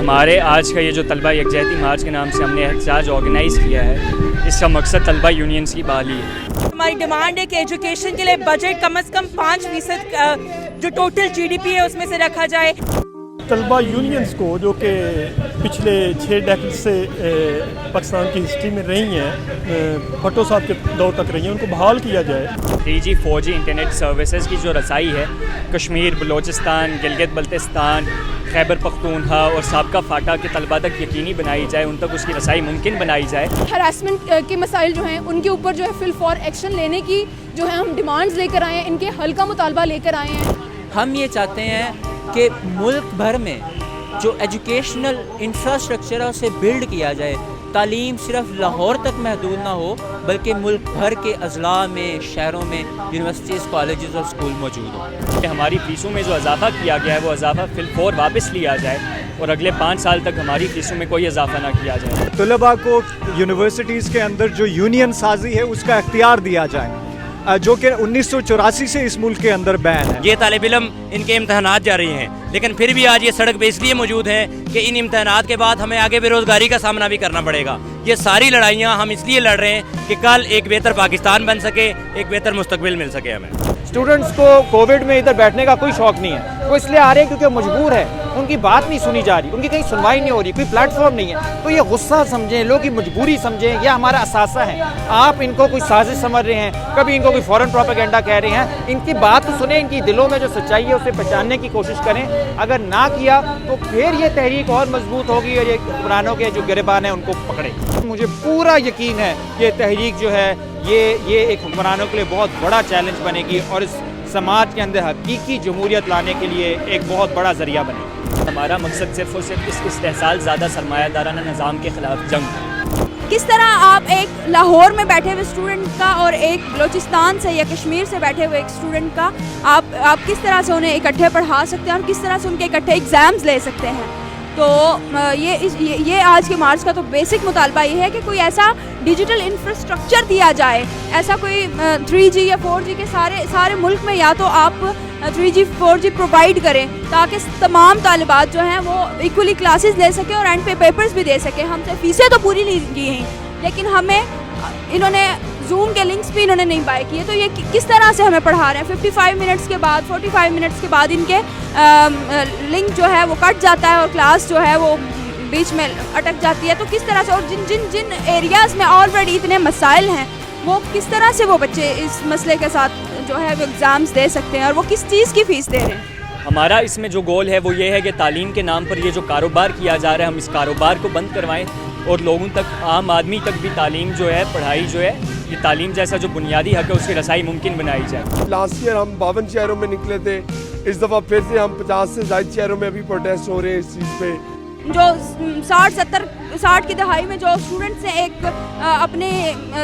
ہمارے آج کا یہ جو طلبہ یکجہتی مارچ کے نام سے ہم نے احتجاج آرگنائز کیا ہے، اس کا مقصد طلبہ یونینز کی بحالی ہے۔ ہماری ڈیمانڈ ہے کہ ایجوکیشن کے لیے بجٹ کم از کم 5% جو ٹوٹل جی ڈی پی ہے اس میں سے رکھا جائے۔ طلبہ یونینز کو جو کہ پچھلے 6 ڈیکیڈ سے پاکستان کی ہسٹری میں رہی ہیں، بھٹو صاحب کے دور تک رہی ہیں، ان کو بحال کیا جائے۔ 3G 4G انٹرنیٹ سروسز کی جو رسائی ہے کشمیر، بلوچستان، گلگت بلتستان، خیبر پختونخوا اور سابقہ فاٹا کے طلبہ تک یقینی بنائی جائے، ان تک اس کی رسائی ممکن بنائی جائے۔ ہراسمنٹ کے مسائل جو ہیں ان کے اوپر جو ہے فل فور ایکشن لینے کی جو ہے ہم ڈیمانڈز لے کر آئے ہیں، ان کے حل کا مطالبہ لے کر آئے ہیں۔ ہم یہ چاہتے ہیں کہ ملک بھر میں جو ایجوکیشنل انفراسٹرکچر ہے اسے بلڈ کیا جائے، تعلیم صرف لاہور تک محدود نہ ہو بلکہ ملک بھر کے اضلاع میں، شہروں میں یونیورسٹیز، کالجز اور اسکول موجود ہوں۔ ہماری فیسوں میں جو اضافہ کیا گیا ہے وہ اضافہ فی الفور واپس لیا جائے اور اگلے 5 سال تک ہماری فیسوں میں کوئی اضافہ نہ کیا جائے۔ طلباء کو یونیورسٹیز کے اندر جو یونین سازی ہے اس کا اختیار دیا جائے، جو کہ 1984 سے اس ملک کے اندر بین ہے۔ یہ طالب علم ان کے امتحانات جاری ہیں لیکن پھر بھی آج یہ سڑک پہ اس لیے موجود ہیں کہ ان امتحانات کے بعد ہمیں آگے بے روزگاری کا سامنا بھی کرنا پڑے گا۔ یہ ساری لڑائیاں ہم اس لیے لڑ رہے ہیں کہ کل ایک بہتر پاکستان بن سکے، ایک بہتر مستقبل مل سکے ہمیں۔ اسٹوڈنٹس کو کووڈ میں ادھر بیٹھنے کا کوئی شوق نہیں ہے، وہ اس لیے آ رہے ہیں کیونکہ مجبور ہے، ان کی بات نہیں سنی جا رہی، ان کی کہیں سنوائی نہیں ہو رہی، کوئی پلیٹ فارم نہیں ہے۔ تو یہ غصہ سمجھیں، لوگ کی مجبوری سمجھیں، یہ ہمارا اثاثہ ہے۔ آپ ان کو کوئی سازش سمجھ رہے ہیں، کبھی ان کو کوئی فورن پروپیگنڈا کہہ رہے ہیں، ان کی بات تو سنیں، ان کی دلوں میں جو سچائی ہے اسے پہچاننے کی کوشش کریں۔ اگر نہ کیا تو پھر یہ تحریک اور مضبوط ہوگی اور یہ حکمرانوں کے جو گریبان ہیں ان کو پکڑے۔ مجھے پورا یقین ہے کہ تحریک جو ہے یہ ایک حکمرانوں کے لیے بہت بڑا چیلنج بنے گی اور اس سماج کے اندر حقیقی جمہوریت لانے کے لیے ایک بہت بڑا ذریعہ بنے گی۔ ہمارا مقصد صرف اور صرف اس استحصال زیادہ سرمایہ دارانہ نظام کے خلاف جنگ۔ کس طرح آپ ایک لاہور میں بیٹھے ہوئے اسٹوڈنٹ کا اور ایک بلوچستان سے یا کشمیر سے بیٹھے ہوئے ایک اسٹوڈنٹ کا آپ کس طرح سے انہیں اکٹھے پڑھا سکتے ہیں اور کس طرح سے ان کے اکٹھے ایگزامز لے سکتے ہیں؟ تو یہ آج کے مارچ کا تو بیسک مطالبہ یہ ہے کہ کوئی ایسا ڈیجیٹل انفراسٹرکچر دیا جائے، ایسا کوئی 3G یا 4G کے سارے ملک میں یا تو آپ 3G 4G پرووائڈ کریں تاکہ تمام طالبات جو ہیں وہ ایکولی کلاسز لے سکیں اور اینڈ پہ پیپرز بھی دے سکیں۔ ہم سے فیسیں تو پوری نہیں کی ہیں لیکن ہمیں انہوں نے زوم کے لنکس بھی انہوں نے نہیں بائی کیے، تو یہ کس طرح سے ہمیں پڑھا رہے ہیں؟ 55 منٹس کے بعد 45 منٹس کے بعد ان کے لنک جو ہے وہ کٹ جاتا ہے اور کلاس جو ہے وہ بیچ میں اٹک جاتی ہے۔ تو کس طرح سے، اور جن ایریاز میں آلریڈی اتنے مسائل ہیں وہ کس طرح سے وہ بچے اس مسئلے کے ساتھ جو ہے وہ ایگزامز دے سکتے ہیں اور وہ کس چیز کی فیس دے رہے ہیں؟ ہمارا اس میں جو گول ہے وہ یہ ہے کہ تعلیم کے نام پر یہ جو کاروبار کیا جا رہا ہے ہم اس کاروبار کو بند کروائیں اور لوگوں تک، عام آدمی تک بھی تعلیم جو ہے، پڑھائی جو ہے، یہ تعلیم جیسا جو بنیادی حق ہے اس کی رسائی ممکن بنائی جائے۔ لاسٹ ایئر ہم 52 شہروں میں نکلے تھے، اس دفعہ پھر سے ہم 50 سے زائد شہروں میں ابھی پروٹیسٹ ہو رہے ہیں اس چیز پہ۔ جو 60 کی دہائی میں جو اسٹوڈنٹس نے ایک اپنے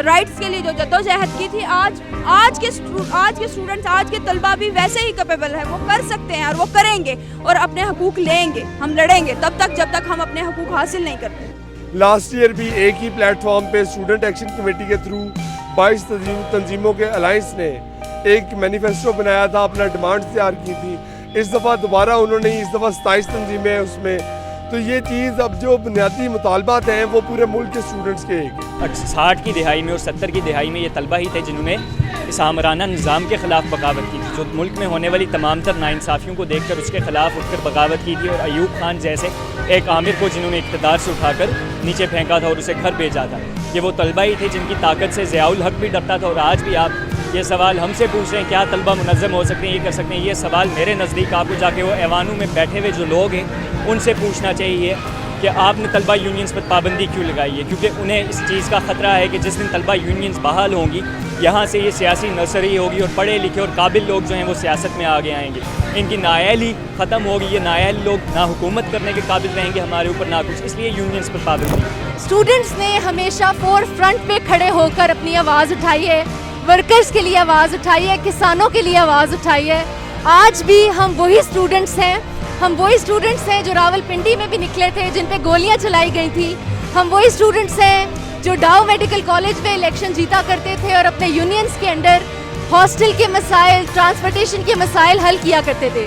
رائٹس کے لیے جو جدوجہد کی تھی، آج کے اسٹوڈنٹس، آج کے طلبہ بھی ویسے ہی کیپیبل ہے، وہ کر سکتے ہیں اور وہ کریں گے اور اپنے حقوق لیں گے۔ ہم لڑیں گے تب تک جب تک ہم اپنے حقوق حاصل نہیں کرتے۔ لاسٹ ایئر بھی ایک ہی پلیٹ فارم پہ اسٹوڈنٹ ایکشن کمیٹی کے تھرو 22 تنظیموں کے الائنس نے ایک مینیفیسٹو بنایا تھا، اپنا ڈیمانڈ تیار کی تھی۔ اس دفعہ دوبارہ انہوں نے، اس دفعہ 27 تنظیمیں ہیں اس میں، تو یہ چیز اب جو بنیادی مطالبات ہیں وہ پورے ملک کے اسٹوڈنٹس کے ایک ہیں۔ 60 کی دہائی میں اور 70 کی دہائی میں یہ طلبہ ہی تھے جنہوں نے اس آمرانہ نظام کے خلاف بغاوت کی تھی، جو ملک میں ہونے والی تمام تر ناانصافیوں کو دیکھ کر اس کے خلاف اٹھ کر بغاوت کی تھی، اور ایوب خان جیسے ایک عامر کو جنہوں نے اقتدار سے اٹھا کر نیچے پھینکا تھا اور اسے گھر بھیجا تھا۔ یہ وہ طلبہ ہی تھے جن کی طاقت سے ضیاء الحق بھی ڈرتا تھا، اور آج بھی آپ یہ سوال ہم سے پوچھ رہے ہیں کیا طلبہ منظم ہو سکتے ہیں، یہ کر سکتے ہیں؟ یہ سوال میرے نزدیک آپ کو جا کے وہ ایوانوں میں بیٹھے ہوئے جو لوگ ہیں ان سے پوچھنا چاہیے کہ آپ نے طلبہ یونینز پر پابندی کیوں لگائی ہے، کیونکہ انہیں اس چیز کا خطرہ ہے کہ جس دن طلبہ یونینز بحال ہوں گی یہاں سے یہ سیاسی نرسری ہوگی اور پڑھے لکھے اور قابل لوگ جو ہیں وہ سیاست میں آگے آئیں گے، ان کی نااہلی ختم ہوگی، یہ نااہل لوگ نہ حکومت کرنے کے قابل رہیں گے ہمارے اوپر نہ کچھ، اس لیے یونینز پر پابندی۔ اسٹوڈنٹس نے ہمیشہ فور فرنٹ پہ کھڑے ہو کر اپنی آواز اٹھائی ہے، ورکرز کے لیے آواز اٹھائی ہے، کسانوں کے لیے آواز اٹھائی ہے۔ آج بھی ہم وہی اسٹوڈنٹس ہیں جو راول پنڈی میں بھی نکلے تھے جن پہ گولیاں چلائی گئی تھی۔ ہم وہی اسٹوڈنٹس ہیں جو ڈاؤ میڈیکل کالج میں الیکشن جیتا کرتے تھے اور اپنے یونینز کے انڈر ہاسٹل کے مسائل، ٹرانسپورٹیشن کے مسائل حل کیا کرتے تھے۔